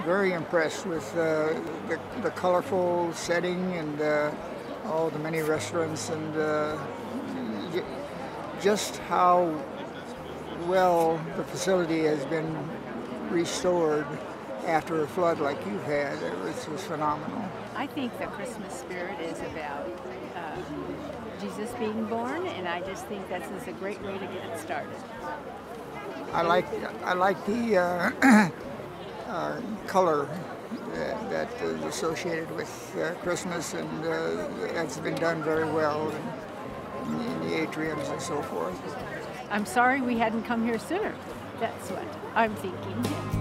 very impressed with the colorful setting and all the many restaurants and just how well the facility has been restored after a flood like you've had. It was phenomenal. I think the Christmas spirit is about Jesus being born, and I just think this is a great way to get it started. I like the color that is associated with Christmas, and that's been done very well in the atriums and so forth. I'm sorry we hadn't come here sooner. That's what I'm thinking.